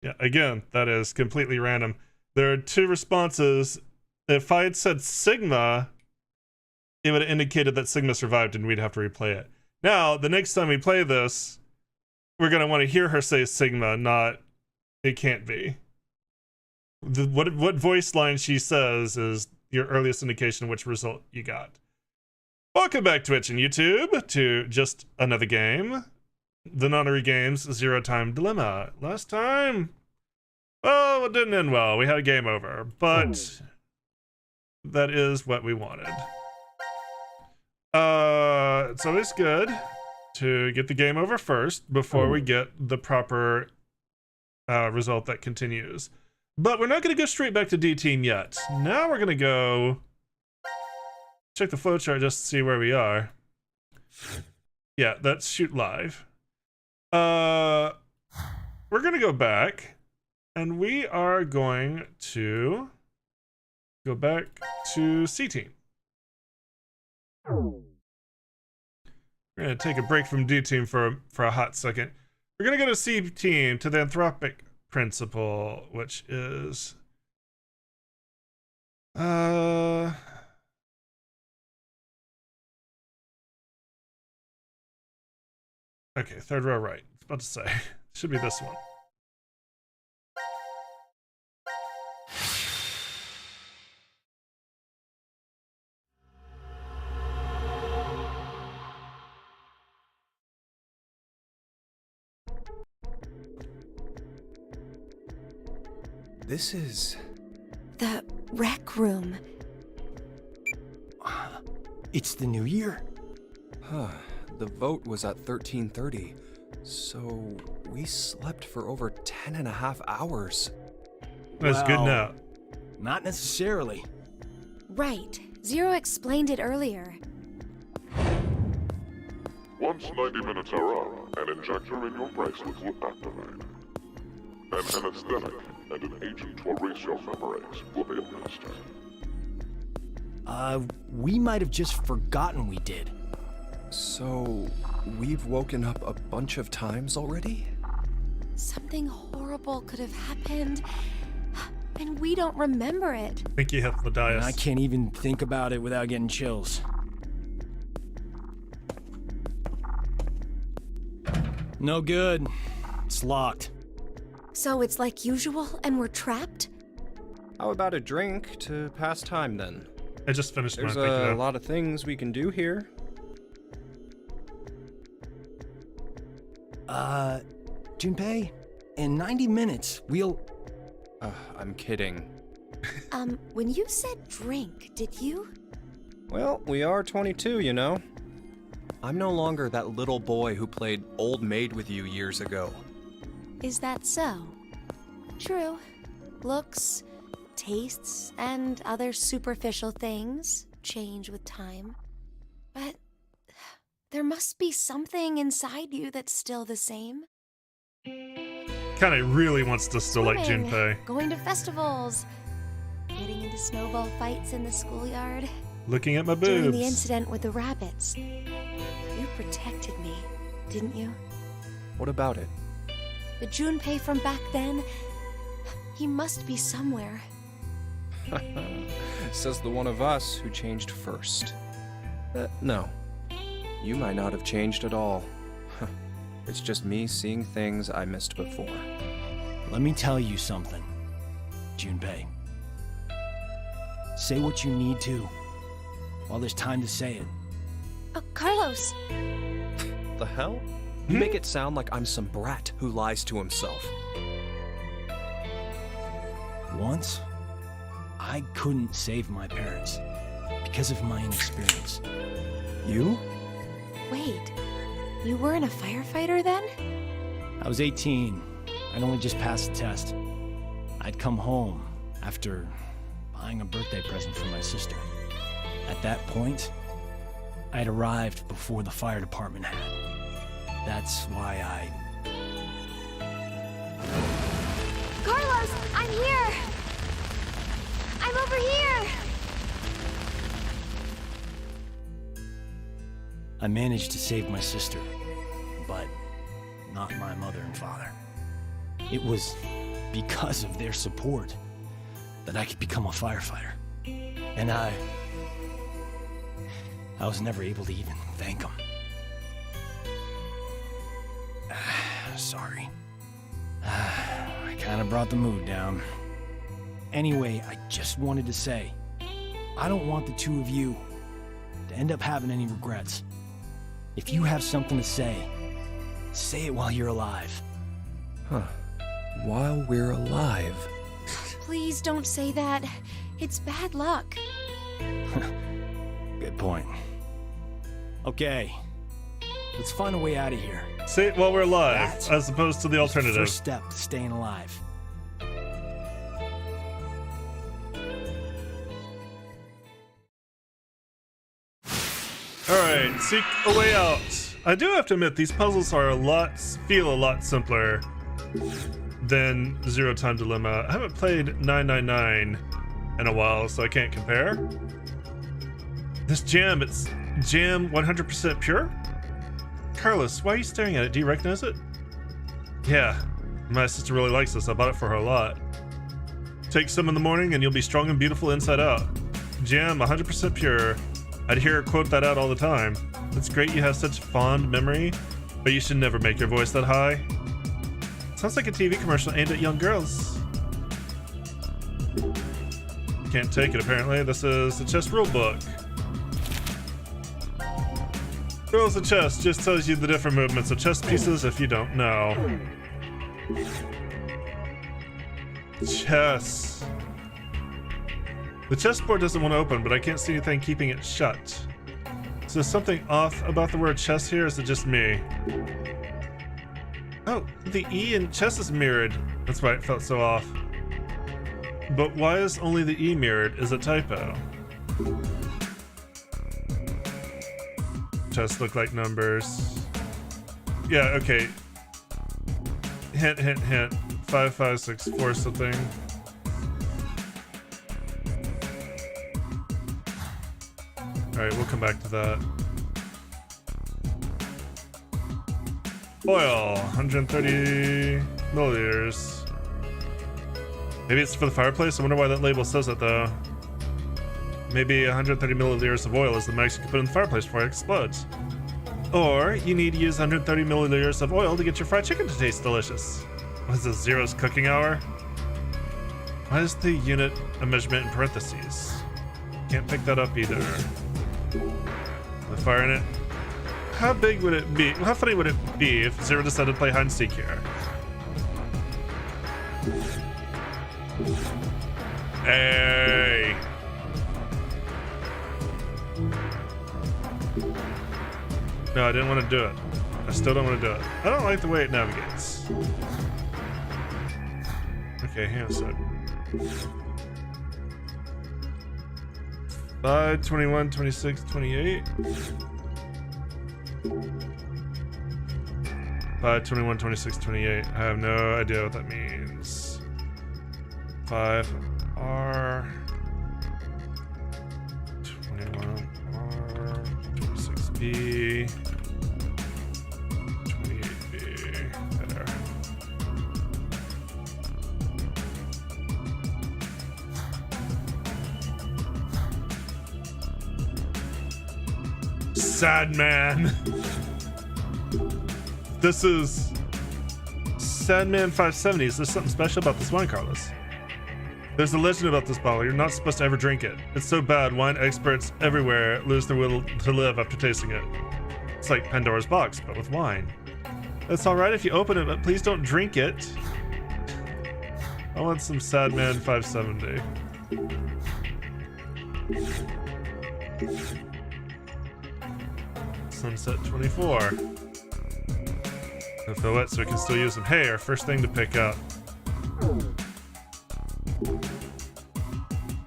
Yeah, again, that is completely random. There are two responses. If I had said Sigma, it would have indicated that Sigma survived and we'd have to replay it. Now, the next time we play this, we're going to want to hear her say Sigma, not it can't be. What voice line she says is your earliest indication of which result you got. Welcome back Twitch and YouTube to just another game. The Nonary Games Zero Time Dilemma. Last time, well, it didn't end well. We had a game over, but that is what we wanted. It's always good to get the game over first before we get the proper result that continues. But we're not going to go straight back to D-Team yet. Now we're going to go check the flowchart just to see where we are. Yeah, that's shoot live. We're going to go back, and we are going to go back to C-Team. We're going to take a break from D-Team for a hot second. We're going to go to C-Team, to the Anthropic Principle, which is... Okay, third row right. I was about to say. Should be this one. This is... the rec room. It's the new year. Huh. The vote was at 13:30, so we slept for over 10.5 hours. That's good now. Not necessarily. Right. Zero explained it earlier. Once 90 minutes are up, an injector in your bracelet will activate. An anesthetic and an agent to erase your memories will be administered. We might have just forgotten we did. So, we've woken up a bunch of times already? Something horrible could have happened, and we don't remember it. I think you hit the dice. I can't even think about it without getting chills. No good. It's locked. So it's like usual, and we're trapped? How about a drink to pass time then? I just finished There's mine. a lot of things we can do here. Junpei, in 90 minutes, we'll... I'm kidding. When you said drink, did you? Well, we are 22, you know. I'm no longer that little boy who played old maid with you years ago. Is that so? True. Looks, tastes, and other superficial things change with time. But there must be something inside you that's still the same. Kinda really wants to still like Swimming, Junpei. going to festivals, getting into snowball fights in the schoolyard. Looking at my During boobs. the incident with the rabbits. You protected me, didn't you? What about it? The Junpei from back then, he must be somewhere. Says the one of us who changed first. No. You might not have changed at all. It's just me seeing things I missed before. Let me tell you something, Junpei. Say what you need to, while there's time to say it. Oh, Carlos! The hell? You make it sound like I'm some brat who lies to himself. Once, I couldn't save my parents because of my inexperience. You? Wait, you weren't a firefighter then? I was 18. I'd only just passed the test. I'd come home after buying a birthday present for my sister. At that point, I'd arrived before the fire department had. That's why Carlos, I'm here! I'm over here! I managed to save my sister, but not my mother and father. It was because of their support that I could become a firefighter. And I was never able to even thank them. Sorry. I kind of brought the mood down. Anyway, I just wanted to say, I don't want the two of you to end up having any regrets. If you have something to say it while you're alive. Huh. While we're alive. Please don't say that. It's bad luck. Good point. Okay, let's find a way out of here. Say it while we're alive, That as opposed to the alternative. First step to staying alive. Alright, seek a way out. I do have to admit, these puzzles feel a lot simpler than Zero Time Dilemma. I haven't played 999 in a while, so I can't compare. This jam, it's jam 100% pure? Carlos, why are you staring at it? Do you recognize it? Yeah, my sister really likes this. I bought it for her a lot. Take some in the morning and you'll be strong and beautiful inside out. Jam 100% pure. I'd hear her quote that out all the time. It's great you have such fond memory, but you should never make your voice that high. Sounds like a TV commercial aimed at young girls. Can't take it apparently. This is the chess rule book. Rules of chess just tells you the different movements of chess pieces if you don't know. Chess. The chessboard doesn't want to open, but I can't see anything keeping it shut. Is there something off about the word chess here, or is it just me? Oh, the E in chess is mirrored. That's why it felt so off. But why is only the E mirrored is a typo. Chess look like numbers. Yeah, okay. Hint, hint, hint. 5, 5, 6, 4 something. Alright, we'll come back to that. Oil, 130 milliliters. Maybe it's for the fireplace? I wonder why that label says it though. Maybe 130 milliliters of oil is the max you can put in the fireplace before it explodes. Or you need to use 130 milliliters of oil to get your fried chicken to taste delicious. What is this, Zero's cooking hour? Why is the unit a measurement in parentheses? Can't pick that up either. The fire in it. How big would it be? How funny would it be if Zero decided to play hide and seek here? Hey! No, I didn't want to do it. I still don't want to do it. I don't like the way it navigates. Okay, hang on a sec. 5, 21, 26, 28. 5, 21, 26, 28. I have no idea what that means. 5R. 21R. 26B. 28B. There. Sad man. This is Sadman 570. Is there something special about this wine, Carlos? There's a legend about this bottle. You're not supposed to ever drink it. It's so bad, wine experts everywhere lose their will to live after tasting it. It's like Pandora's box, but with wine. It's alright if you open it, but please don't drink it. I want some Sadman 570. Sunset 24. If they're wet so we can still use them. Hey, our first thing to pick up.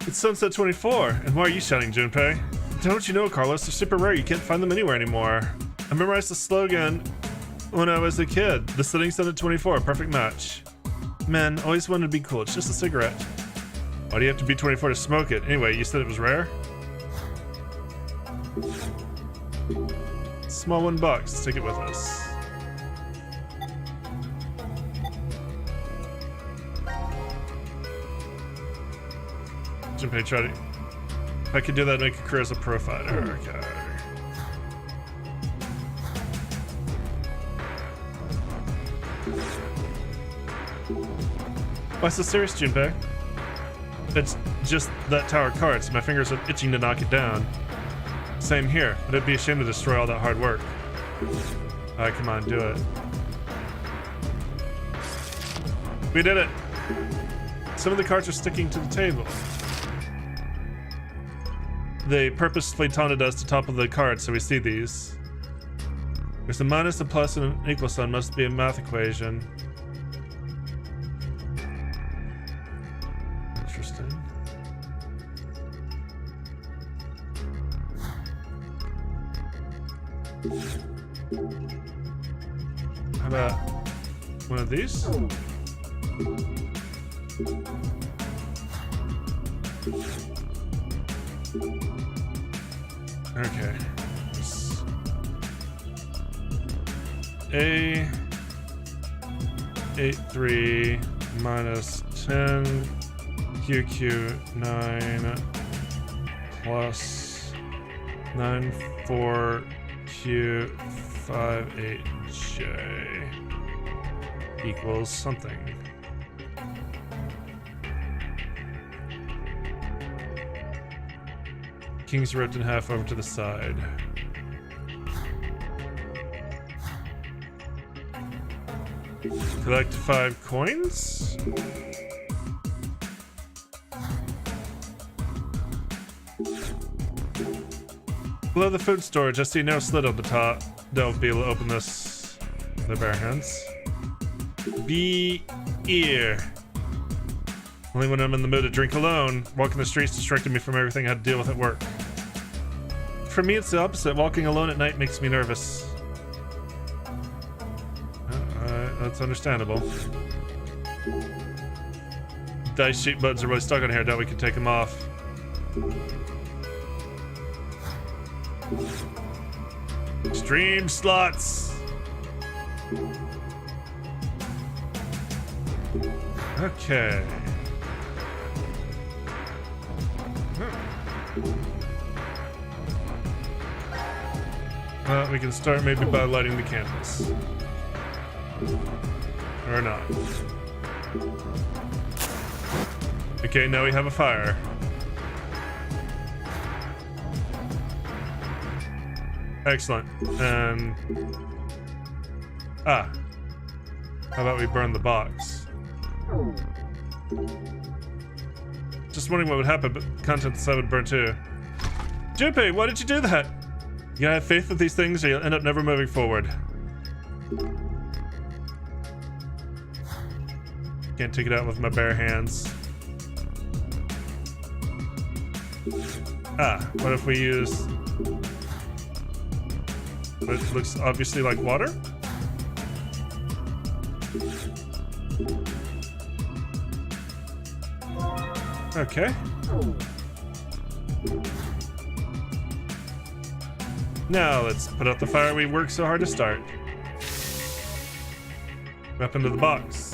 It's Sunset 24. And why are you shouting, Junpei? Don't you know, Carlos? They're super rare. You can't find them anywhere anymore. I memorized the slogan when I was a kid. The setting sun at 24. Perfect match. Man, always wanted to be cool. It's just a cigarette. Why do you have to be 24 to smoke it? Anyway, you said it was rare? Small $1. Let's take it with us. Junpei tried it. If I could do that, make a career as a pro fighter. Okay. Why so serious, Junpei? It's just that tower of cards. My fingers are itching to knock it down. Same here, but it'd be a shame to destroy all that hard work. Alright, come on, do it. We did it! Some of the cards are sticking to the table. They purposefully taunted us to topple the cards so we see these. There's a minus, a plus, and an equal sign. Must be a math equation. Interesting. How about one of these? Okay. A 8-3 minus 10 QQ 9 plus 9-4 Q 5-8J equals something. King's ripped in half over to the side. Collect 5 coins? Below the food storage, I see no slit on the top. Don't be able to open this with their bare hands. Be here. Only when I'm in the mood to drink alone. Walking the streets distracted me from everything I had to deal with at work. For me, it's the opposite. Walking alone at night makes me nervous. That's understandable. Dice sheet buttons are really stuck on here. Doubt we can take them off. Stream slots. Okay. We can start maybe by lighting the candles. Or not. Okay, now we have a fire. Excellent. And how about we burn the box? Just wondering what would happen, but contents I would burn too. Junpei, why did you do that? You gotta have faith with these things or you'll end up never moving forward. Can't take it out with my bare hands. What if we use what looks obviously like water? Okay. Now let's put out the fire we worked so hard to start. Up into the box.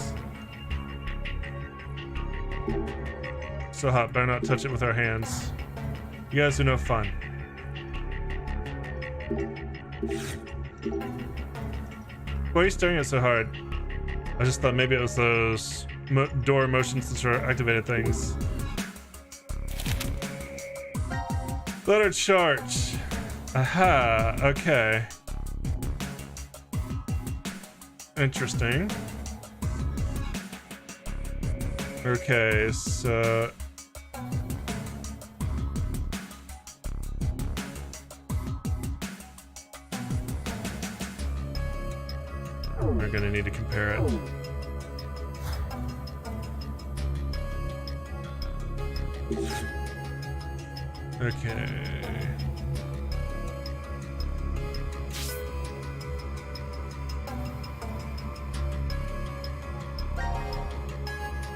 So hot, better not touch it with our hands. You guys are no fun. Why are you staring at it so hard? I just thought maybe it was those door motion sensor activated things. Let her charge. Aha, okay. Interesting. Okay, so we're gonna need to compare it. Okay.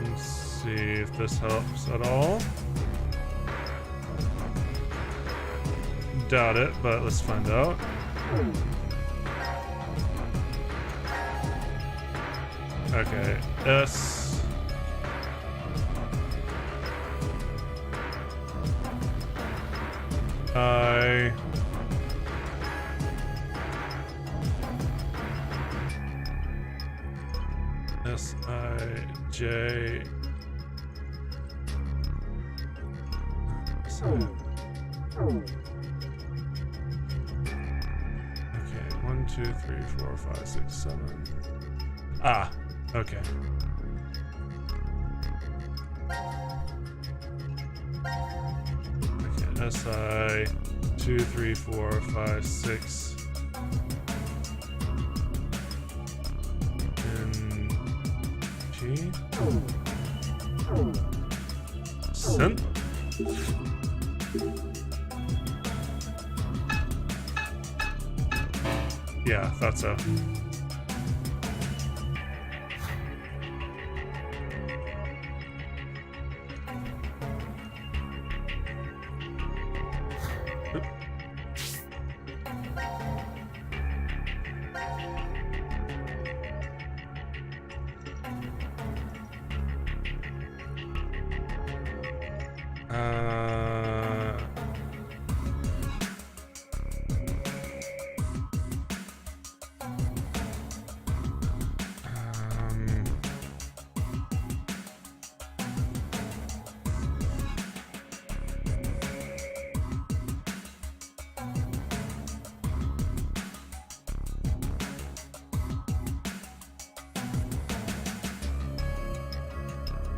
Let's see if this helps at all. Doubt it, but let's find out. Okay, S I. S I J. Okay, 1, 2, 3, 4, 5, 6, 7. Ah, okay. Okay, SI 2, 3, 4, 5, 6. N G. Synth. Yeah, thought so.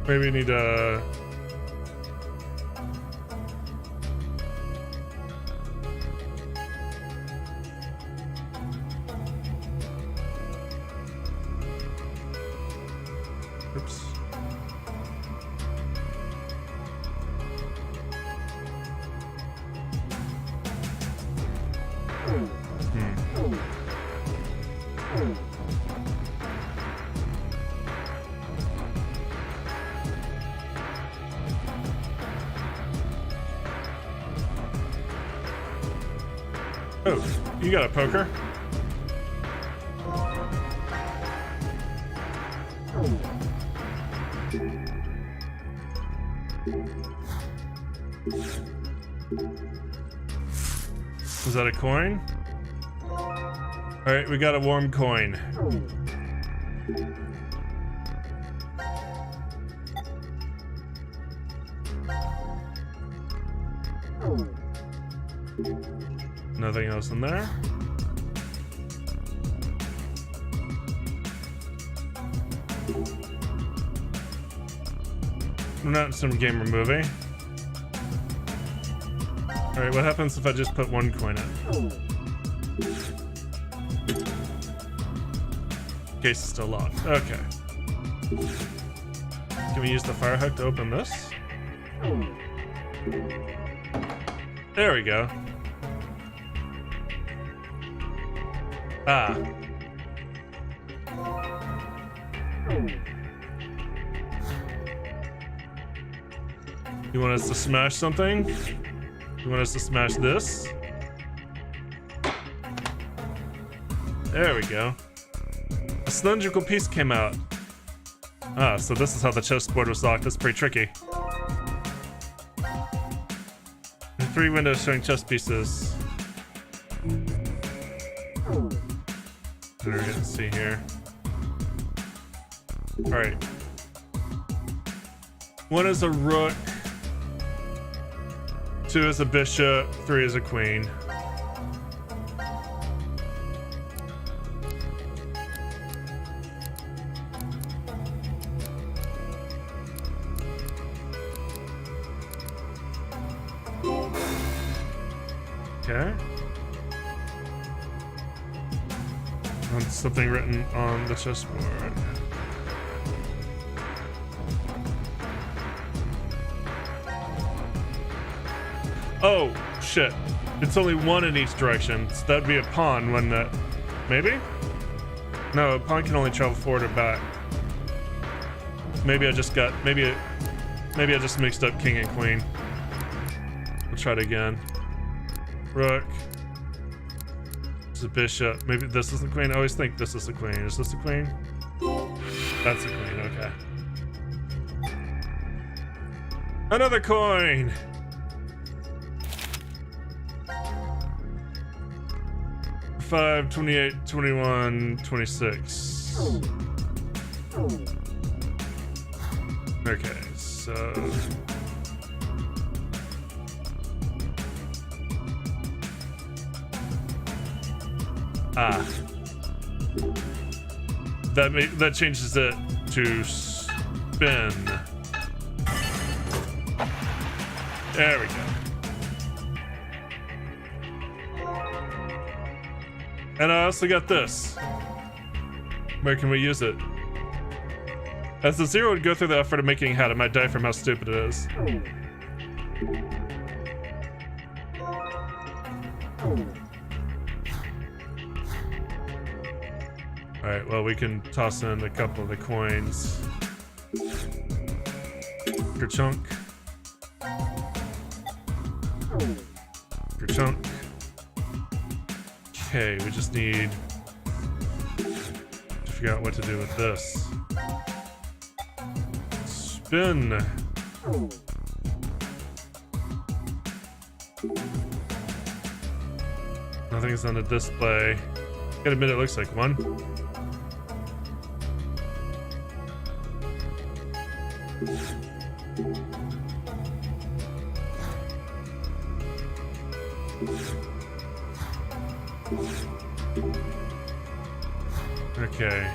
Maybe we need a. Oops. Oh, you got a poker? Was that a coin? Alright, we got a warm coin. Nothing else in there. We're not in some game or movie. Alright, what happens if I just put one coin in? Case is still locked. Okay. Can we use the fire hook to open this? There we go. Ah. You want us to smash something? You want us to smash this? There we go. A cylindrical piece came out. Ah, so this is how the chessboard was locked. That's pretty tricky. 3 windows showing chess pieces. What are we gonna see here? Alright. 1 is a rook. 2 is a bishop. 3 is a queen. Okay. Something written on the chessboard. Oh, shit. It's only 1 in each direction. So that'd be a pawn, wouldn't it? Maybe? No, a pawn can only travel forward or back. Maybe I just got... Maybe I just mixed up king and queen. We'll try it again. Rook. This is a bishop. Maybe this is the queen. I always think this is the queen. Is this the queen? That's the queen, okay. Another coin! 25, 28, 21, 26. Okay, so... That changes it to spin. There we go. And I also got this. Where can we use it? As the zero would go through the effort of making a hat, it might die from how stupid it is. Alright, well, we can toss in a couple of the coins. Chunk. Chunk. Okay, we just need to figure out what to do with this. Spin. Nothing is on the display. Gotta admit, it looks like one. Okay.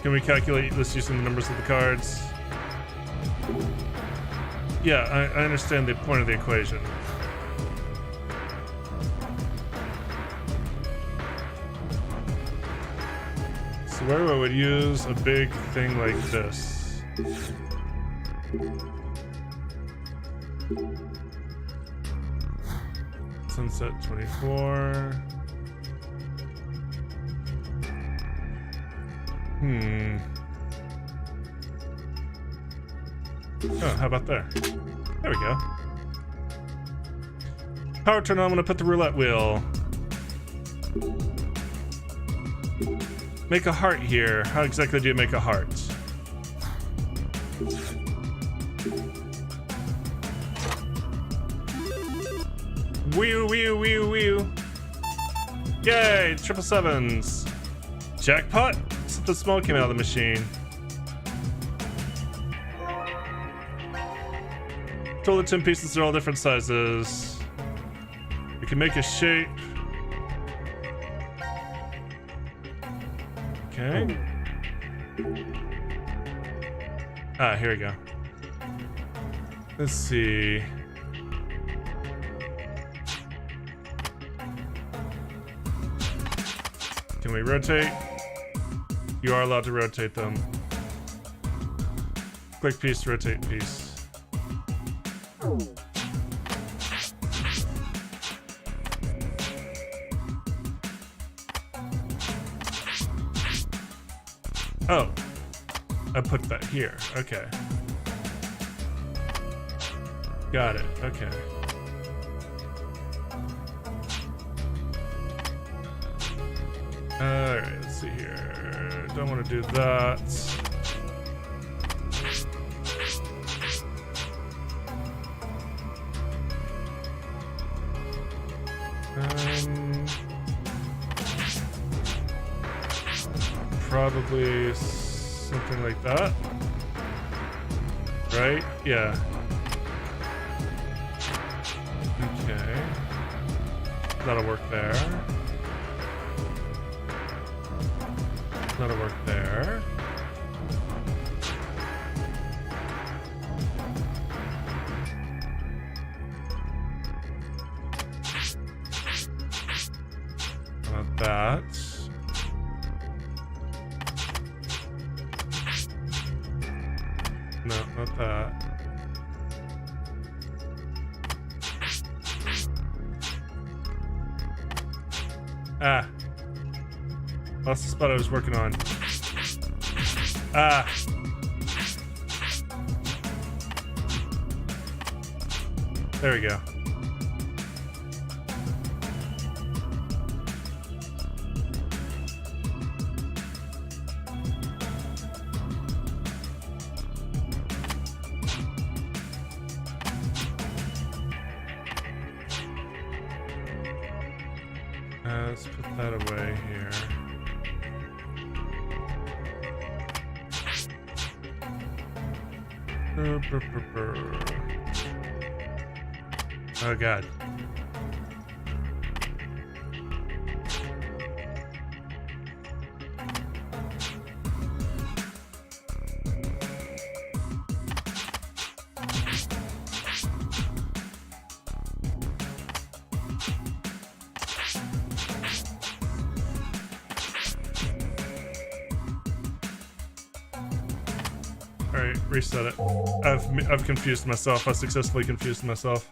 Can we calculate this using the numbers of the cards? Yeah, I understand the point of the equation. So where we would use a big thing like this. Sunset 24. Oh, how about there? There we go. Power turn on, I'm gonna put the roulette wheel. Make a heart here. How exactly do you make a heart? Wee wee wee wee. Yay, 777s. Jackpot? Something small came out of the machine. Control the 10 pieces, they're all different sizes. We can make a shape. Okay. Ah, here we go. Let's see. Can we rotate? You are allowed to rotate them. Click piece, rotate piece. Oh, I put that here. Okay. Got it. Okay. Alright, let's see here. Don't want to do that. Probably something like that. Right? Yeah. Okay. That'll work there. That'll work there. About that. No, not that. Ah. That's the spot I was working on. Ah. There we go. Let's put that away here. Oh god. Alright, reset it. I've confused myself. I successfully confused myself.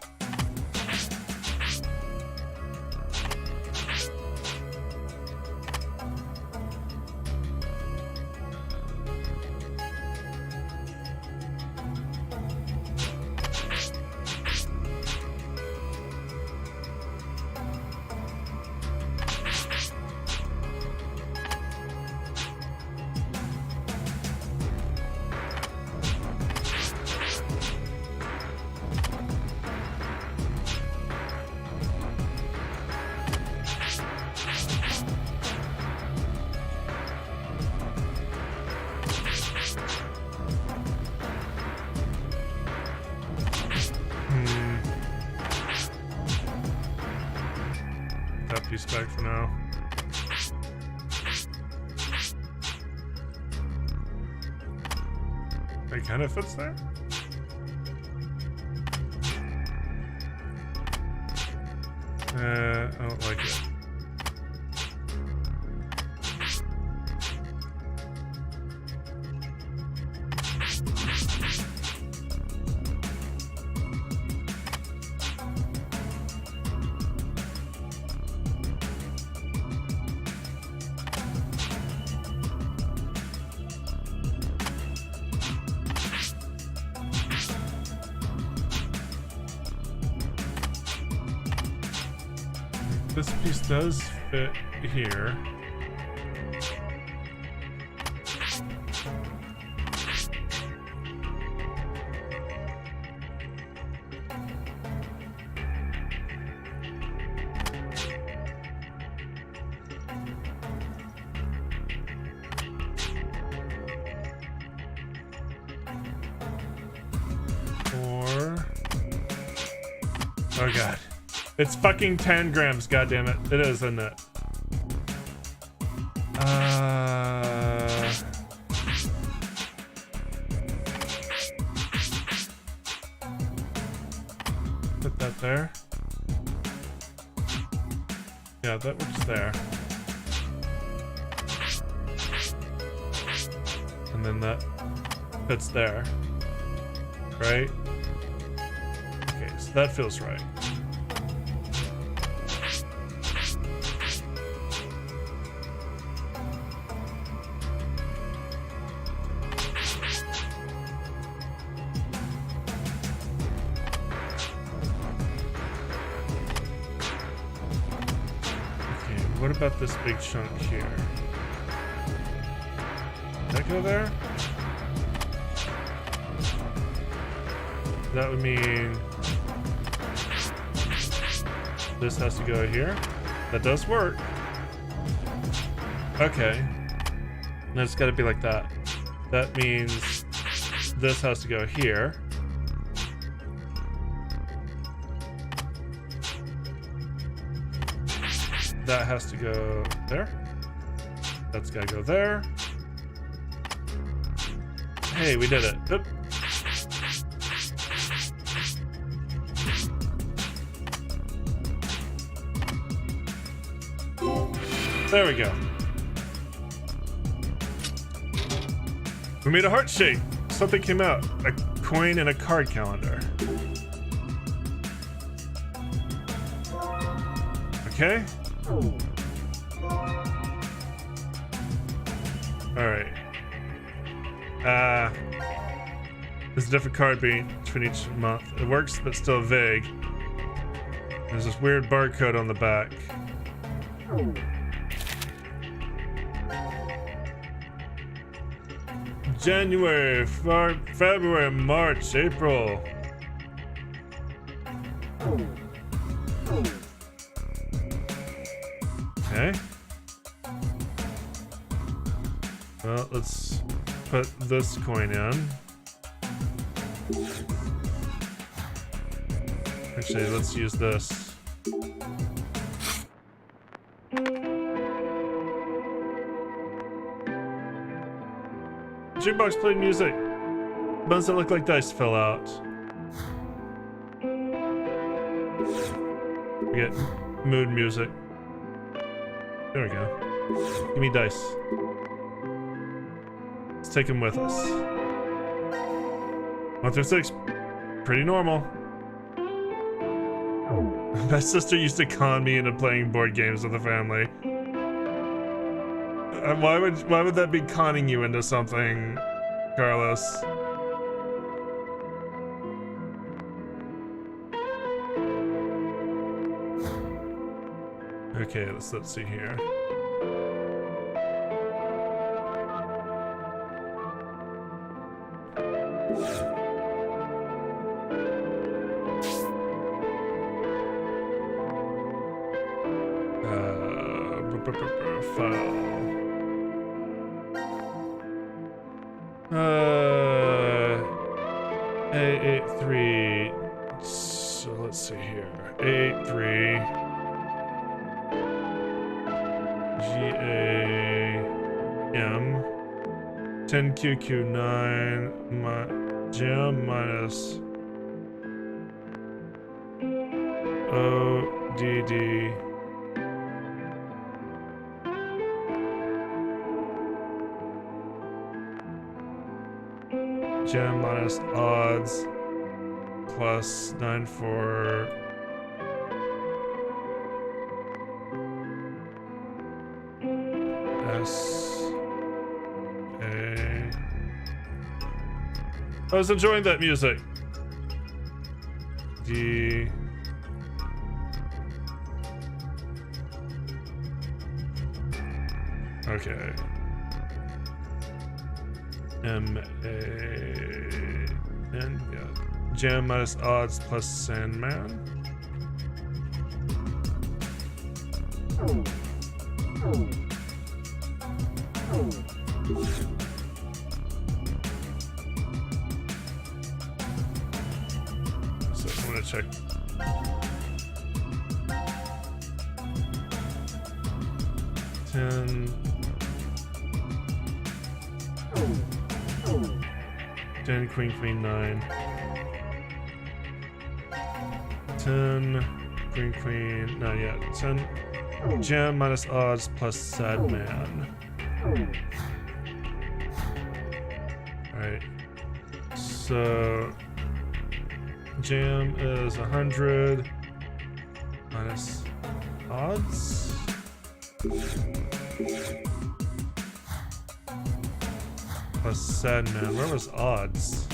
That piece back for now. It kind of fits there. I don't like it. This piece does fit here. Or... oh god. It's fucking 10 grams, goddammit. It is, isn't it? Put that there. Yeah, that works there. And then that fits there. Right? Okay, so that feels right. What about this big chunk here? Does that go there? That would mean this has to go here. That does work. Okay. And it's got to be like that. That means this has to go here. That has to go there. That's got to go there. Hey, we did it. Oop. There we go. We made a heart shape. Something came out. A coin and a card calendar. Okay. Alright. There's a different card between each month. It works, but still vague. There's this weird barcode on the back. January, February, March, April. Okay. Well, let's put this coin in. Actually, let's use this. Jukebox played music. Buttons that look like dice fell out. We get mood music. There we go. Give me dice. Let's take them with us. 1 through 6. Pretty normal. My sister used to con me into playing board games with the family. Why would that be conning you into something, Carlos? Okay, let's see here. File. A83. So let's see here. A83. GAM. 10QQ9. Jam minus ODD. Gem minus odds plus 94 S A. I was enjoying that music. D. Okay. M-A-N, yeah. Jam minus odds plus Sandman. So I'm gonna check. Ten, queen, queen, 9. 10, queen, queen, not yet. 10, jam minus odds plus sad man. Alright. So, jam is 100 minus odds. Plus sad man. Where was odds?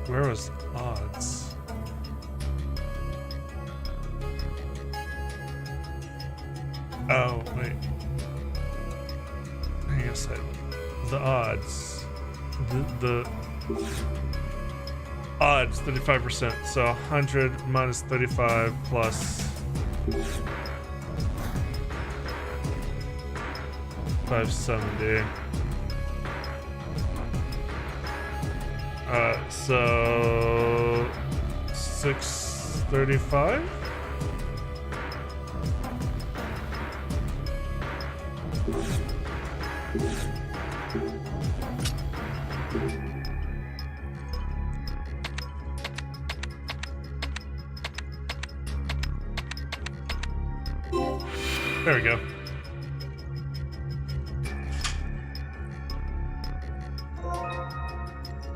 Where was odds? Oh, wait. Hang on a second. The odds. The odds, 35%. So 100 minus 35 plus 570. So 635? There we go.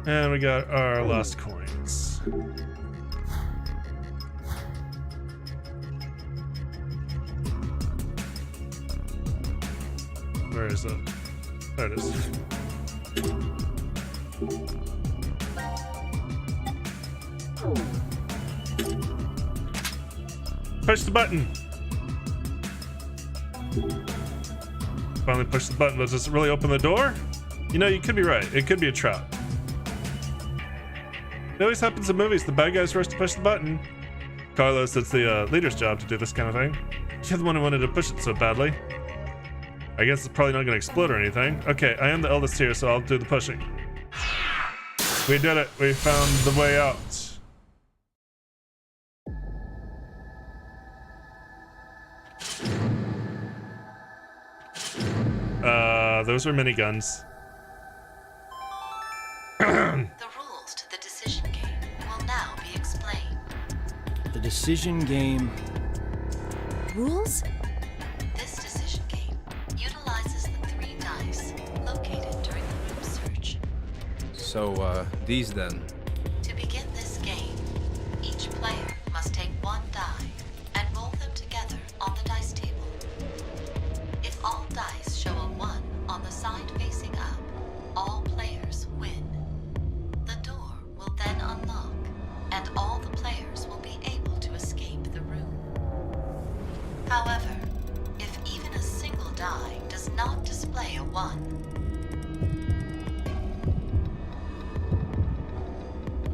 And we got our last coins. Where is it? There it is. push the button. Finally push the button. Does this really open the door? You know, you could be right. It could be a trap. It always happens in movies. The bad guys rush to push the button. Carlos, it's the leader's job to do this kind of thing. You're the one who wanted to push it so badly. I guess it's probably not going to explode or anything. Okay, I am the eldest here, so I'll do the pushing. We did it. We found the way out. Those are miniguns. The rules to the decision game will now be explained. The decision game. Rules? This decision game utilizes the 3 dice located during the room search. So, these then. To begin this game, each player must take 1 die and roll them together on the dice table. If all dice show a 1 on the side facing up, all players win. The door will then unlock, and all the players will be able to escape the room. However, if even a single die does not display a 1,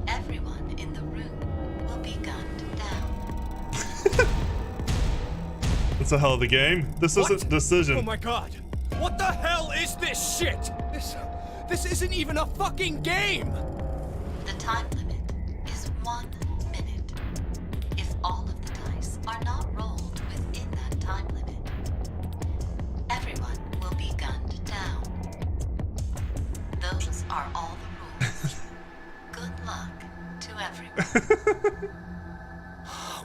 everyone in the room will be gunned down. It's a hell of a game. This isn't decision. Oh my god! What the hell is this shit? This isn't even a fucking game! The time limit is 1 minute. If all of the dice are not rolled within that time limit, everyone will be gunned down. Those are all the rules. Good luck to everyone.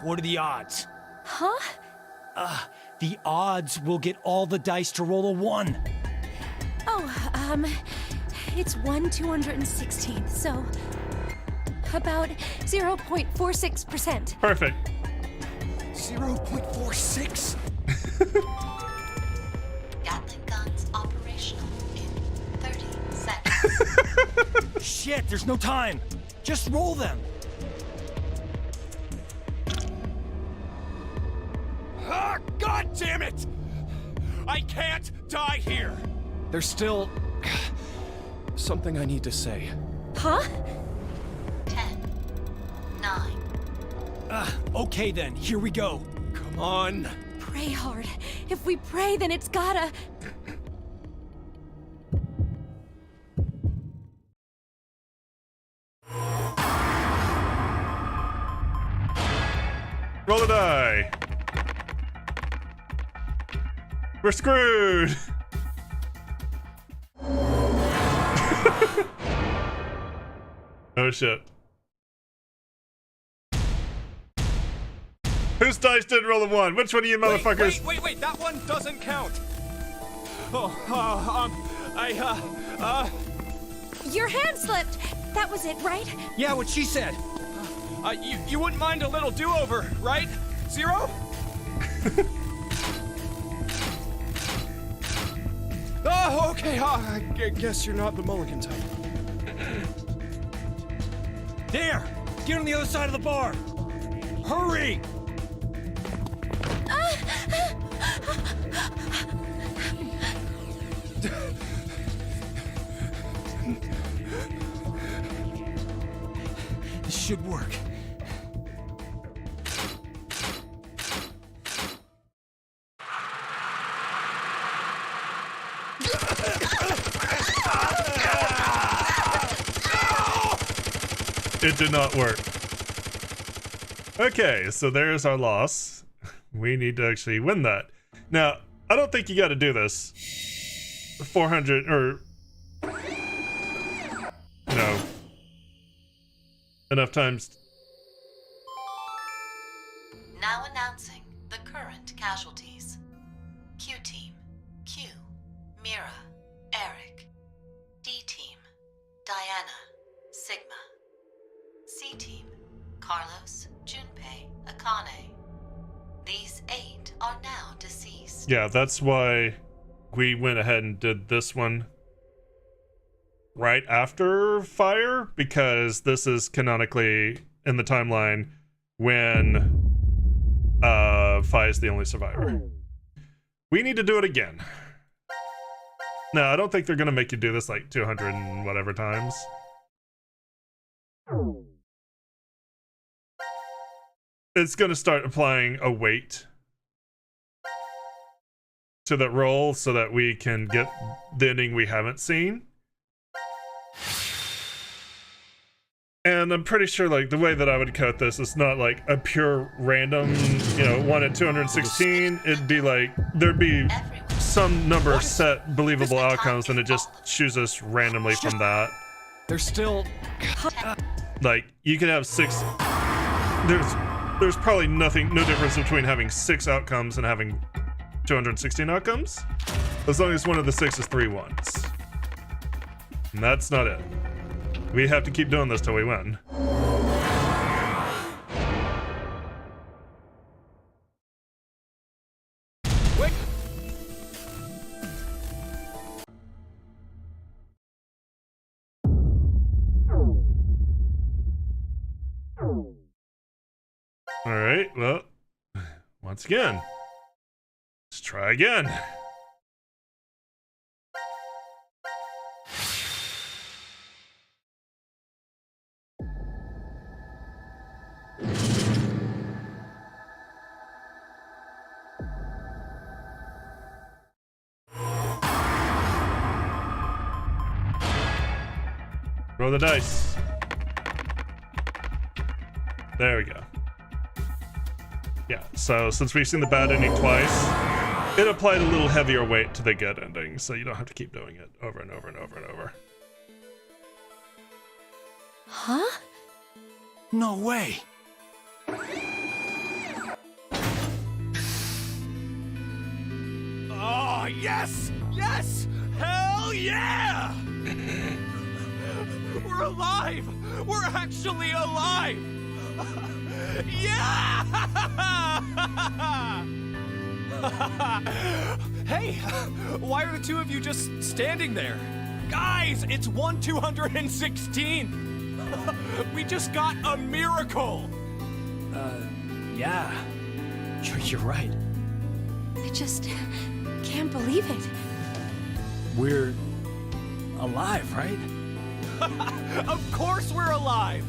What are the odds? Huh? The odds we'll get all the dice to roll a 1. Oh, it's 1/216th, so about 0.46%. Perfect. 0.46? Gatling guns operational in 30 seconds. Shit, there's no time. Just roll them. Ah, god damn it! I can't die here! There's still something I need to say. Huh? 10, 9. Okay then, here we go. Come on. Pray hard. If we pray, then it's gotta. Roll a die. We're screwed. Oh shit. Whose dice did roll a 1? Which one of you motherfuckers? Wait, that one doesn't count. Your hand slipped. That was it, right? Yeah, what she said. You wouldn't mind a little do-over, right? 0? Oh, okay. I guess you're not the mulligan type. There! Get on the other side of the bar! Hurry! This should work. It did not work. Okay, so there's our loss. We need to actually win that. Now, I don't think you got to do this. 400 or no. Enough times. Now announcing the current casualties. Q Team, Q, Mira, Eric. D Team, Diana, Sigma. C Team, Carlos, Junpei, Akane. These 8 are now deceased. Yeah, that's why we went ahead and did this one right after Fire, because this is canonically in the timeline when Fi is the only survivor. We need to do it again. No, I don't think they're gonna make you do this like 200 and whatever times. It's gonna start applying a weight to that roll so that we can get the ending we haven't seen. And I'm pretty sure like the way that I would cut this is not like a pure random, you know, 1 at 216. It'd be like there'd be some number of set believable outcomes and it just chooses randomly from that. There's still... Like you could have 6. There's probably no difference between having 6 outcomes and having 216 outcomes, as long as one of the 6 is 3 ones. And that's not it. We have to keep doing this till we win. Wait. All right, well, once again, let's try again. Roll the dice. There we go. Yeah, so since we've seen the bad ending twice, it applied a little heavier weight to the good ending, so you don't have to keep doing it over and over and over and over. Huh? No way. Oh, yes! Yes! Hell yeah! We're alive! We're actually alive! Yeah! Hey, why are the two of you just standing there? Guys, it's 1/216! We just got a miracle! Yeah. You're right. I just can't believe it. We're alive, right? Of course we're alive!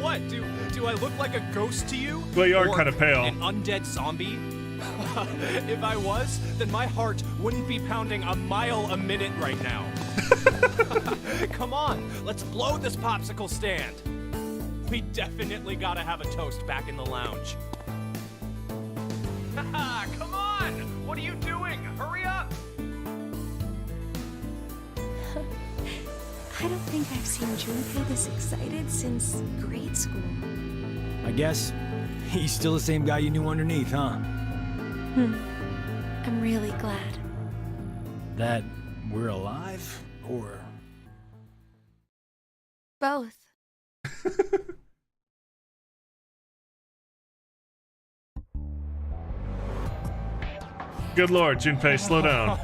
What, do I look like a ghost to you? Well, you are Or kinda pale. An undead zombie? If I was, then my heart wouldn't be pounding a mile a minute right now. Come on, let's blow this popsicle stand. We definitely gotta have a toast back in the lounge. Come on! What are you doing? Hurry up! I don't think I've seen Junpei this excited since grade school. I guess he's still the same guy you knew underneath, huh? I'm really glad. That we're alive, or... Both. Good lord, Junpei, slow down.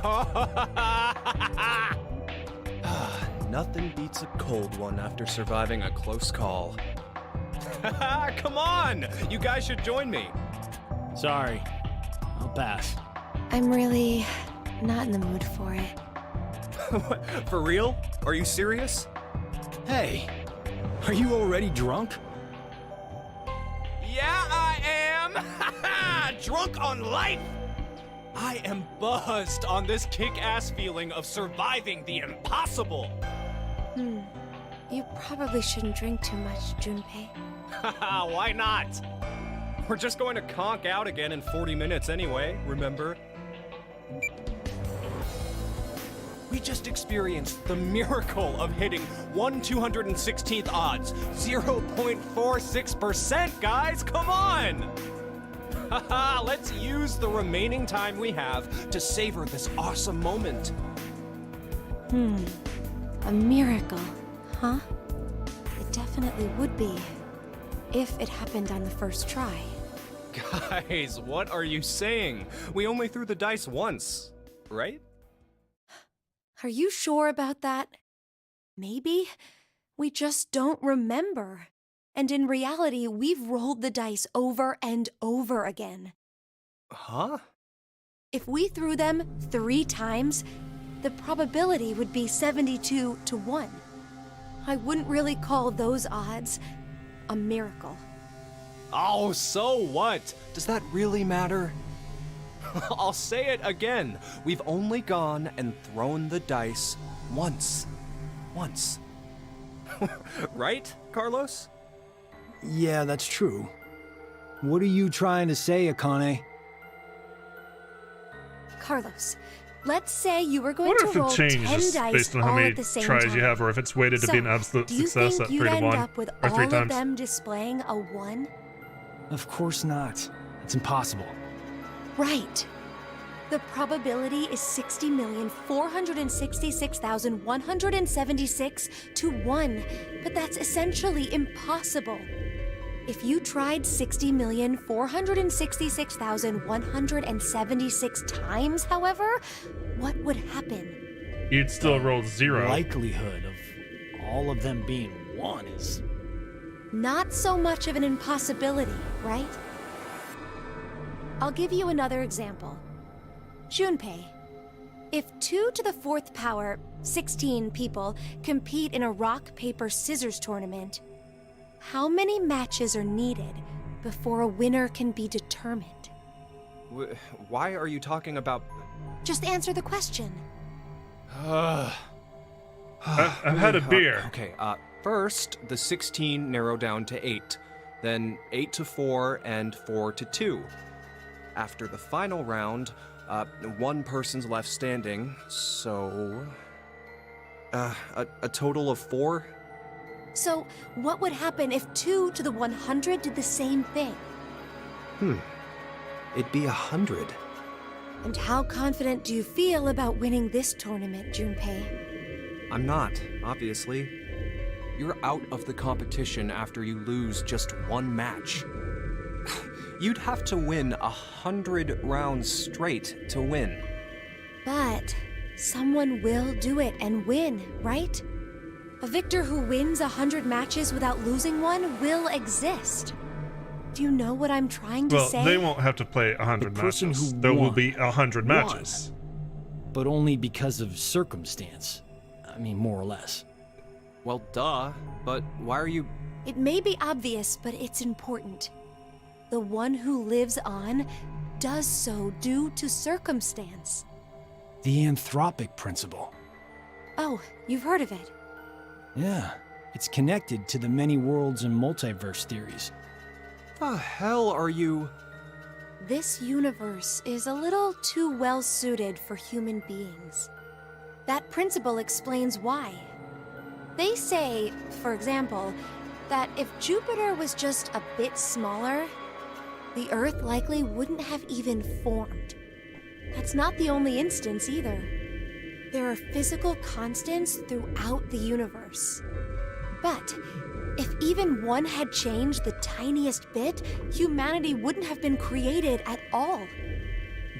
Nothing beats a cold one after surviving a close call. Come on! You guys should join me. Sorry. I'll pass. I'm really not in the mood for it. What, for real? Are you serious? Hey, are you already drunk? Yeah, I am! Drunk on life! I am buzzed on this kick-ass feeling of surviving the impossible! You probably shouldn't drink too much, Junpei. Why not? We're just going to conk out again in 40 minutes anyway, remember? We just experienced the miracle of hitting 1/216th odds, 0.46%, guys! Come on! Let's use the remaining time we have to savor this awesome moment. A miracle, huh? It definitely would be. If it happened on the first try. Guys, what are you saying? We only threw the dice once, right? Are you sure about that? Maybe we just don't remember. And in reality, we've rolled the dice over and over again. Huh? If we threw them 3 times, the probability would be 72 to 1. I wouldn't really call those odds a miracle. Oh, so what? Does that really matter? I'll say it again. We've only gone and thrown the dice once. Once. Right, Carlos? Yeah, that's true. What are you trying to say, Akane? Carlos, let's say you were going What to if roll it 10 changes dice based on how all many at the same tries time. you have, or if it's weighted to be an absolute do you success think at you'd 3 to end 1 up with or 3 all times? of them displaying a 1? Of course not. It's impossible. Right. The probability is 60,466,176 to 1, but that's essentially impossible. If you tried 60,466,176 times, however, what would happen? You'd still roll 0. Likelihood of all of them being 1 is... Not so much of an impossibility, right? I'll give you another example. Junpei. If 2 to the 4th power, 16 people, compete in a rock, paper, scissors tournament, how many matches are needed before a winner can be determined? Why are you talking about... Just answer the question. I've had a beer. Okay, first, the 16 narrow down to 8. Then 8 to 4 and 4 to 2. After the final round, 1 person's left standing, so... a total of 4? So, what would happen if 2 to the 100 did the same thing? It'd be 100. And how confident do you feel about winning this tournament, Junpei? I'm not, obviously. You're out of the competition after you lose just 1 match. You'd have to win 100 rounds straight to win. But someone will do it and win, right? A victor who wins 100 matches without losing one will exist. Do you know what I'm trying to Well, say? they won't have to play 100 The person matches. who There will won be 100 matches. But only because of circumstance. I mean, more or less. Well, duh, but why are you... It may be obvious, but it's important. The one who lives on does so due to circumstance. The anthropic principle. Oh, you've heard of it. Yeah, it's connected to the many worlds and multiverse theories. The hell are you... This universe is a little too well suited for human beings. That principle explains why. They say, for example, that if Jupiter was just a bit smaller, the Earth likely wouldn't have even formed. That's not the only instance either. There are physical constants throughout the universe. But if even one had changed the tiniest bit, humanity wouldn't have been created at all.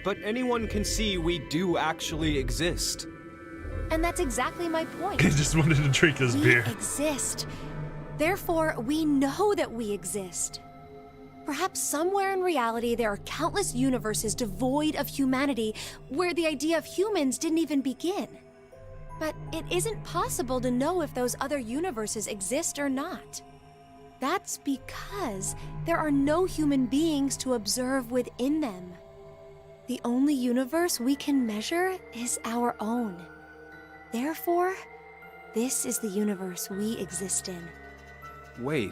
But anyone can see we do actually exist. And that's exactly my point. He just wanted to drink his We beer. exist. Therefore, we know that we exist. Perhaps somewhere in reality there are countless universes devoid of humanity where the idea of humans didn't even begin. But it isn't possible to know if those other universes exist or not. That's because there are no human beings to observe within them. The only universe we can measure is our own. Therefore, this is the universe we exist in. Wait,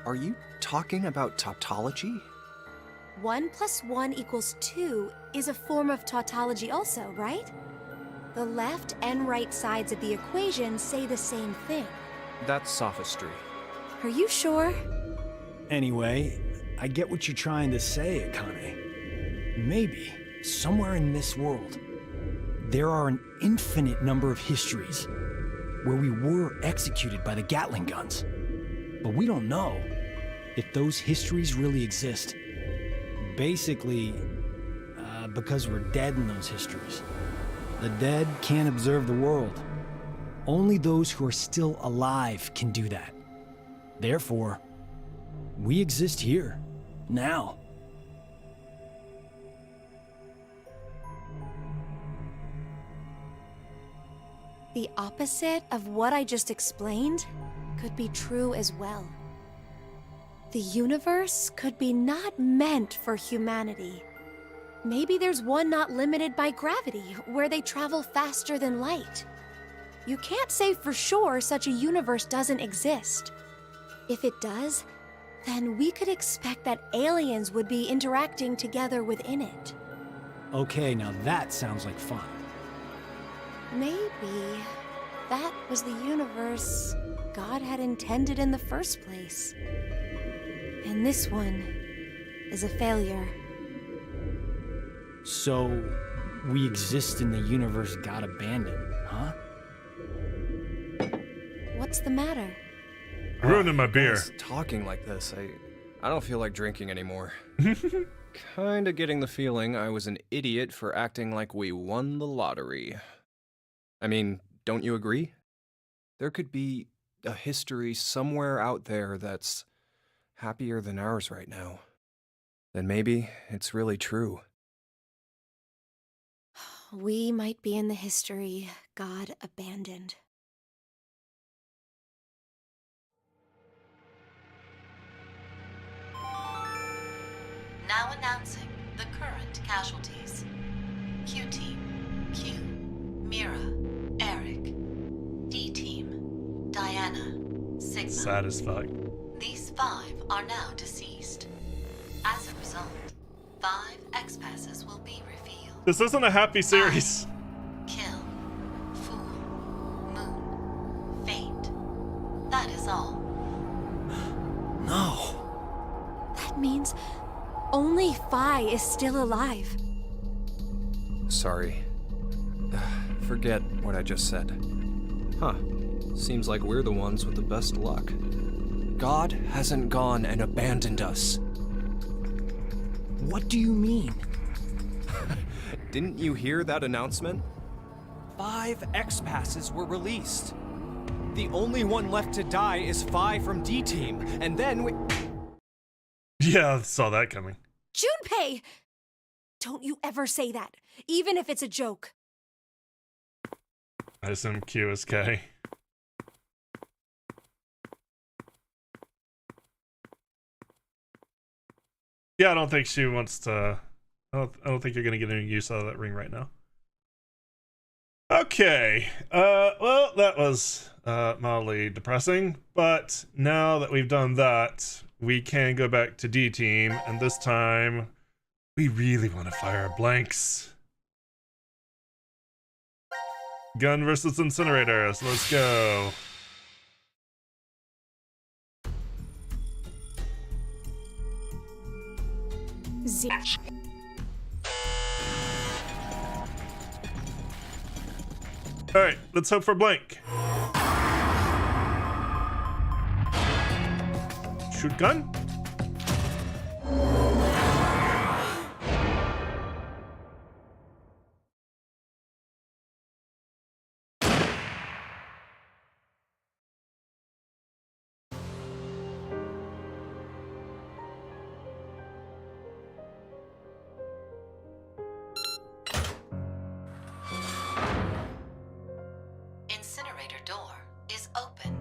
are you talking about tautology? 1 + 1 = 2 is a form of tautology also, right? The left and right sides of the equation say the same thing. That's sophistry. Are you sure? Anyway, I get what you're trying to say, Akane. Maybe, somewhere in this world, there are an infinite number of histories where we were executed by the Gatling guns. But we don't know if those histories really exist. Basically, because we're dead in those histories. The dead can't observe the world. Only those who are still alive can do that. Therefore, we exist here, now. The opposite of what I just explained could be true as well. The universe could be not meant for humanity. Maybe there's one not limited by gravity, where they travel faster than light. You can't say for sure such a universe doesn't exist. If it does, then we could expect that aliens would be interacting together within it. Okay, now that sounds like fun. Maybe that was the universe God had intended in the first place. And this one is a failure. So, we exist in the universe God abandoned, huh? What's the matter? Ruining my beer. Guys, talking like this, I don't feel like drinking anymore. Kinda getting the feeling I was an idiot for acting like we won the lottery. I mean, don't you agree? There could be a history somewhere out there that's happier than ours right now. Then maybe it's really true. We might be in the history God abandoned. Now announcing the current casualties. Q-Team, Q, Mira, Eric. D-Team, Diana, Sigma. Sad as fuck. These 5 are now deceased. As a result, 5 X-Passes will be revealed. This isn't a happy series. Kill, Fool, Moon, Fate. That is all. No. That means only Phi is still alive. Sorry. Forget what I just said. Huh. Seems like we're the ones with the best luck. God hasn't gone and abandoned us. What do you mean? Didn't you hear that announcement? 5 X-Passes were released. The only one left to die is Phi from D-Team, and then we... Yeah, I saw that coming. Junpei! Don't you ever say that, even if it's a joke. I assume Q is K. Yeah, I don't think she wants to... I don't think you're gonna get any use out of that ring right now. Okay, well, that was mildly depressing, but now that we've done that, we can go back to D team, and this time we really want to fire our blanks. Gun versus incinerator, so let's go. All right, let's hope for blank. Shoot gun. Incinerator door is open.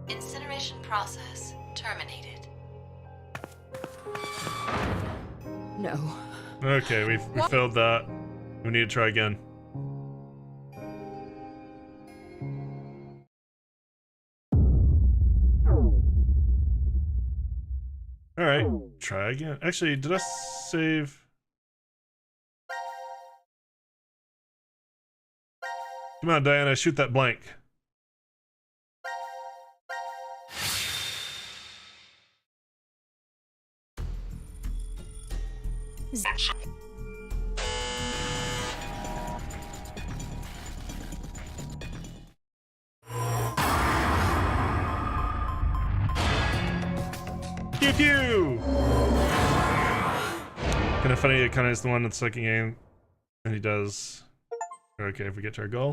Incineration process terminated. No. Okay, we failed that. We need to try again. All right, try again. Actually, did I save? Come on, Diana, shoot that blank. Pew pew! Kind of funny, it kind of is the one that's looking aim, and he does. Okay, if we get to our goal.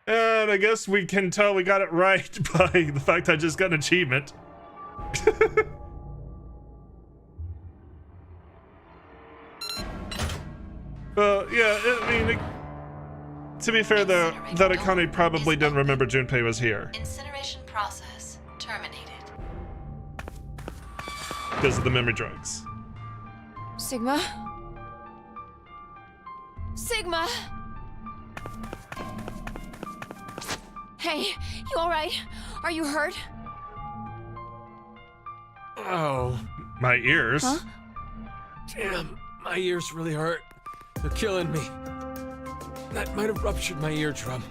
And I guess we can tell we got it right by the fact I just got an achievement. Well, yeah, I mean, to be fair though, that Akane probably didn't remember Junpei was here. Incineration process terminated. Because of the memory drugs. Sigma? Sigma! Hey, you alright? Are you hurt? Oh, My ears. Huh? damn. My ears really hurt. They're killing me. That might have ruptured my eardrum.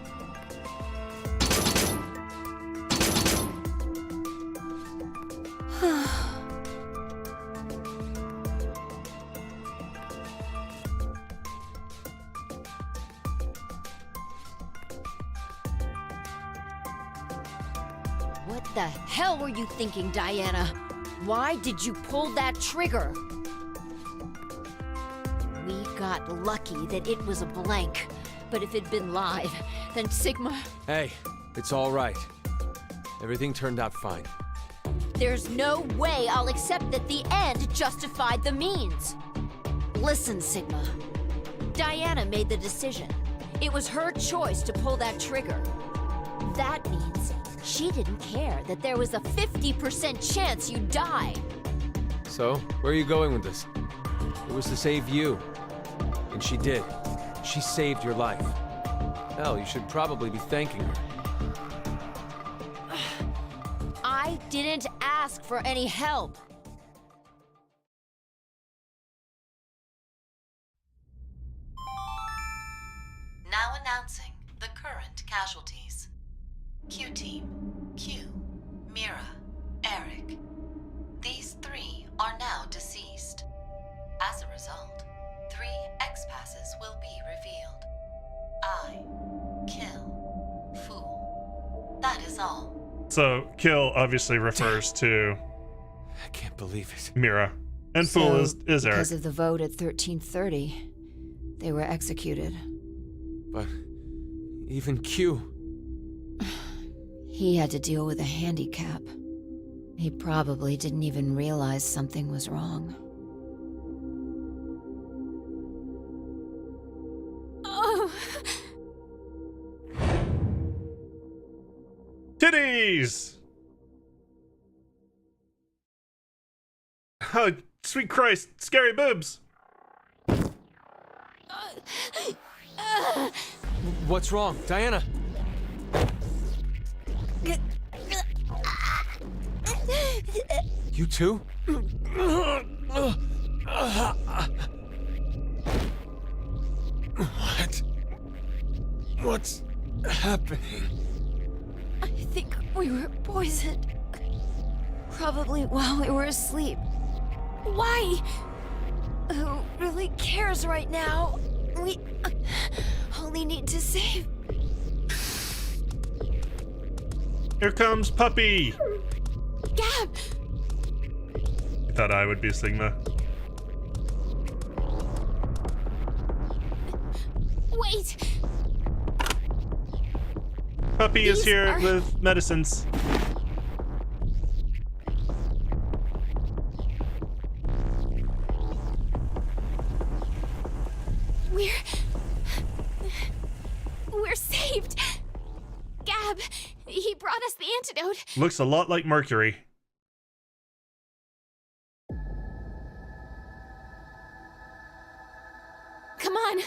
What the hell were you thinking, Diana? Why did you pull that trigger? We got lucky that it was a blank, but if it'd been live, then Sigma... Hey, it's all right. Everything turned out fine. There's no way I'll accept that the end justified the means. Listen, Sigma. Diana made the decision. It was her choice to pull that trigger. That means she didn't care that there was a 50% chance you'd die. So, where are you going with this? It was to save you. And she did. She saved your life. Hell, you should probably be thanking her. I didn't ask for any help. Now announcing the current casualties. Q-Team, Q, Mira, Eric. These 3 are now deceased. As a result, 3 X-Passes will be revealed. I kill Fool. That is all. So, kill obviously refers to I can't believe it. Mira. And Fool is Eric. Because of the vote at 1330, they were executed. But even Q. He had to deal with a handicap. He probably didn't even realize something was wrong. Oh, Titties! Oh, sweet Christ, scary boobs! What's wrong, Diana? You too? What? What's happening? I think we were poisoned. Probably while we were asleep. Why? Who really cares right now? We only need to save. Here comes Puppy! Gab! You thought I would be Sigma? Wait! Puppy is These here are- with medicines. We're saved! Gab, he brought us the antidote. Looks a lot like Mercury. Come on.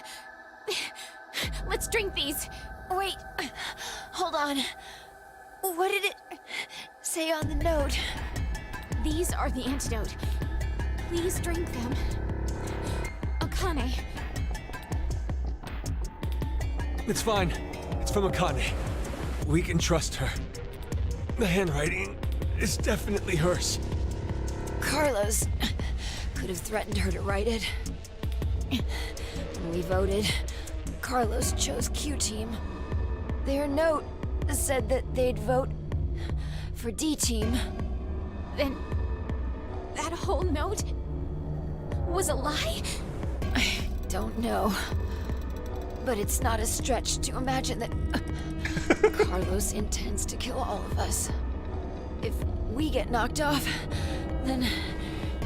Let's drink these. Wait. Hold on. What did it say on the note? These are the antidote. Please drink them. Akane. It's fine. It's from Akane. We can trust her. The handwriting is definitely hers. Carlos could have threatened her to write it. When we voted, Carlos chose Q-Team. Their note said that they'd vote for D-Team. Then that whole note was a lie? I don't know. But it's not a stretch to imagine that Carlos intends to kill all of us. If we get knocked off, then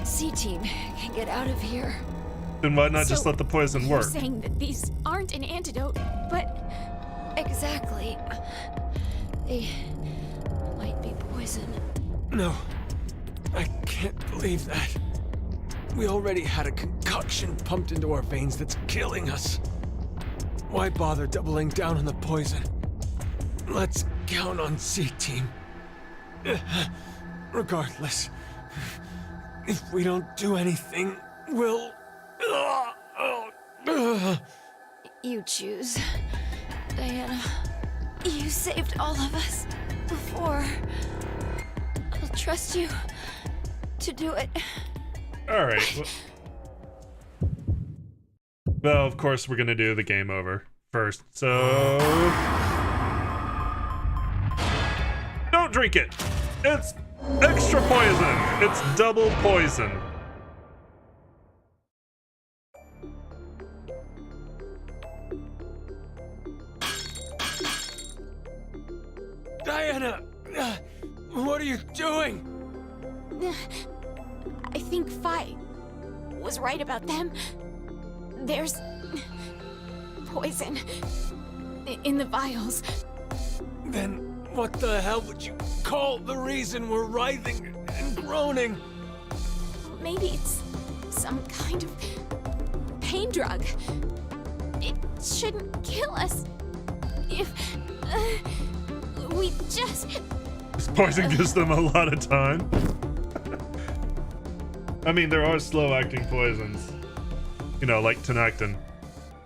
C-Team can get out of here. Then why not just let the poison You're work? saying that these aren't an antidote, but Exactly. They might be poison. No. I can't believe that. We already had a concoction pumped into our veins that's killing us. Why bother doubling down on the poison? Let's count on C-Team. Regardless, if we don't do anything, we'll... You choose. Diana, you saved all of us before. I'll trust you to do it. All right. Well, of course, we're gonna do the game over first. So don't drink it. It's extra poison. It's double poison. Diana! What are you doing? I think Fi was right about them. There's poison in the vials. Then what the hell would you call the reason we're writhing and groaning? Maybe it's some kind of pain drug. It shouldn't kill us if we just... This poison gives them a lot of time. I mean, there are slow-acting poisons. You know, like Tenactin.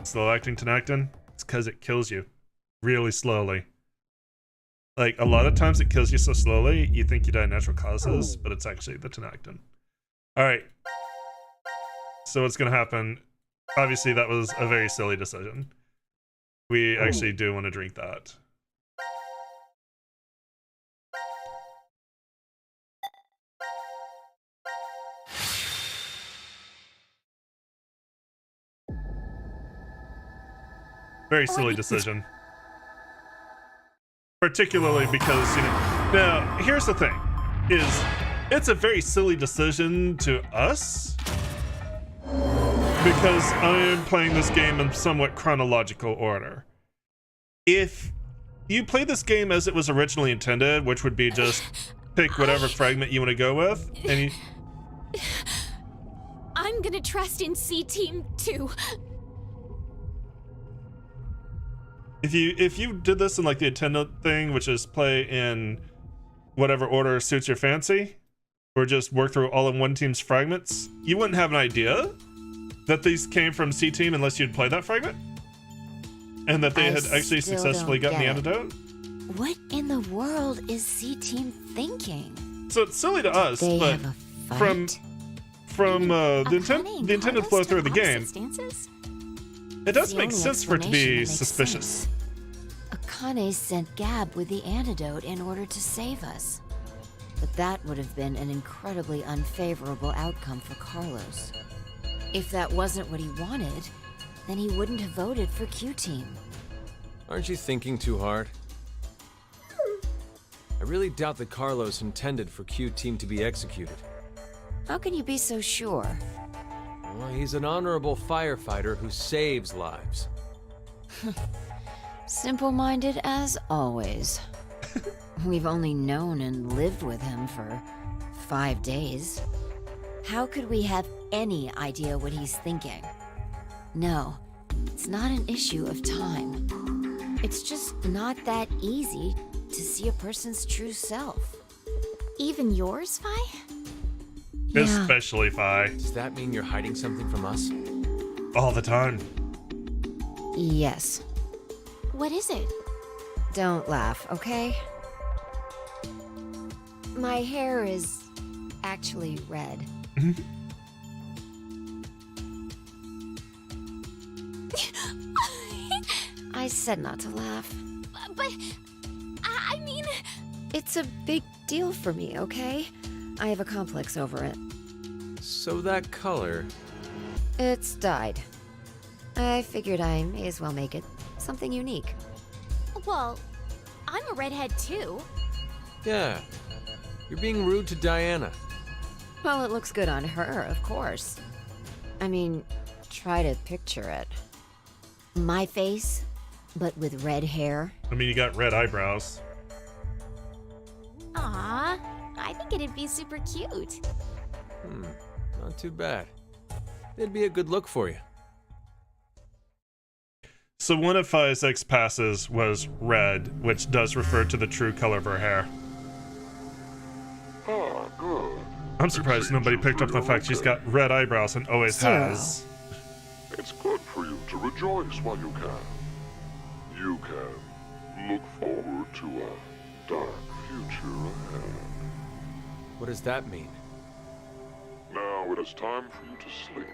Slow-acting Tenactin, it's because it kills you really slowly. Like, a lot of times it kills you so slowly, you think you die of natural causes, but it's actually the Tenactin. Alright. So what's gonna happen? Obviously, that was a very silly decision. We actually do want to drink that. Very silly decision. Particularly because, you know... Now, here's the thing. Is it's a very silly decision to us. Because I am playing this game in somewhat chronological order. If you play this game as it was originally intended, which would be just pick whatever fragment you want to go with, and you... I'm gonna trust in C-Team too. If you did this in like the intended thing, which is play in whatever order suits your fancy, or just work through all of one team's fragments, you wouldn't have an idea that these came from C-Team unless you'd play that fragment, and that they had actually successfully gotten the antidote. What in the world is C-Team thinking? So it's silly to us, They but have a from fight? the intended flow through the game, it does make sense for it to be suspicious. Akane sent Gab with the antidote in order to save us. But that would have been an incredibly unfavorable outcome for Carlos. If that wasn't what he wanted, then he wouldn't have voted for Q-Team. Aren't you thinking too hard? I really doubt that Carlos intended for Q-Team to be executed. How can you be so sure? Well, he's an honorable firefighter who saves lives. Simple-minded as always. We've only known and lived with him for 5 days. How could we have any idea what he's thinking? No, it's not an issue of time. It's just not that easy to see a person's true self. Even yours, Fi? Yeah. Especially Fi. Does that mean you're hiding something from us? All the time. Yes. What is it? Don't laugh, okay? My hair is actually red. I said not to laugh. But, I mean... It's a big deal for me, okay? I have a complex over it. So that color... It's dyed. I figured I may as well make it something unique. Well, I'm a redhead too. Yeah. You're being rude to Diana. Well, it looks good on her, of course. I mean, try to picture it. My face, but with red hair. I mean, you got red eyebrows. Aw, I think it'd be super cute. Not too bad. It'd be a good look for you. So one of Fi's X passes was red, which does refer to the true color of her hair. Ah, good. I'm surprised nobody picked up the fact she's got red eyebrows and always has. It's good for you to rejoice while you can. You can look forward to a dark future ahead. What does that mean? Now it is time for you to sleep.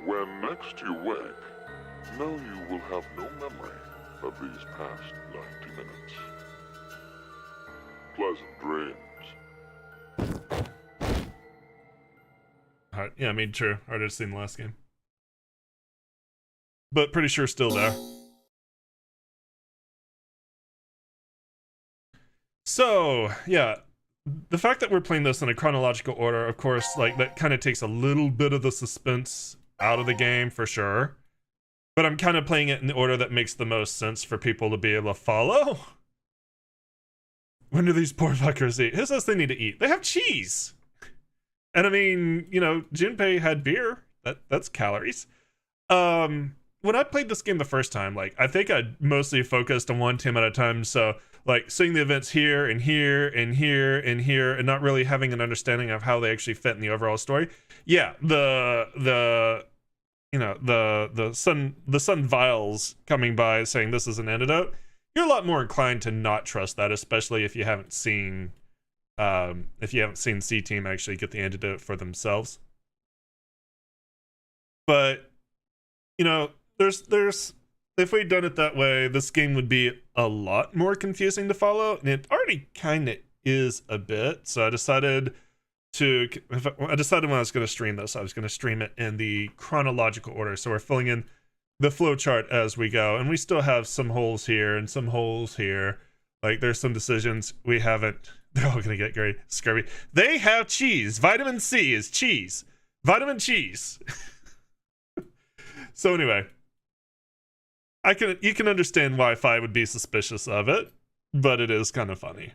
When next you wake, know you will have no memory of these past 90 minutes. Pleasant dreams. Hard, yeah, I mean, true. Harder to see in the last game. But pretty sure still there. So, yeah. The fact that we're playing this in a chronological order, of course, like, that kind of takes a little bit of the suspense out of the game, for sure. But I'm kind of playing it in the order that makes the most sense for people to be able to follow. When do these poor fuckers eat? Who says they need to eat? They have cheese! And I mean, you know, Junpei had beer. That's calories. When I played this game the first time, like, I think I mostly focused on one team at a time, so, like, seeing the events here, and here, and here, and here, and not really having an understanding of how they actually fit in the overall story. Yeah, the sun vials coming by saying this is an antidote, you're a lot more inclined to not trust that, especially if you haven't seen C-Team actually get the antidote for themselves. But, you know, there's if we'd done it that way, this game would be a lot more confusing to follow, and it already kind of is a bit. So I decided when I was going to stream this, I was going to stream it in the chronological order. So we're filling in the flow chart as we go, and we still have some holes here and some holes here. Like, there's some decisions we haven't. They're all going to get very scurvy. They have cheese. Vitamin C is cheese. Vitamin cheese. So anyway, you can understand why Fi would be suspicious of it, but it is kind of funny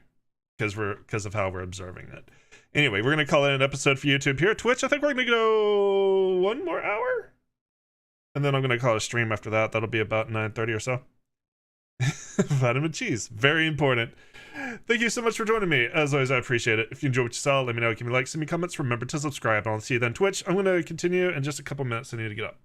because of how we're observing it. Anyway, we're going to call it an episode for YouTube. Here at Twitch, I think we're going to go 1 more hour, and then I'm going to call it a stream after that. That'll be about 9:30 or so. Vitamin cheese, very important. Thank you so much for joining me. As always, I appreciate it. If you enjoyed what you saw, let me know. Give me likes, send me comments. Remember to subscribe, and I'll see you then. Twitch, I'm going to continue in just a couple minutes. I need to get up.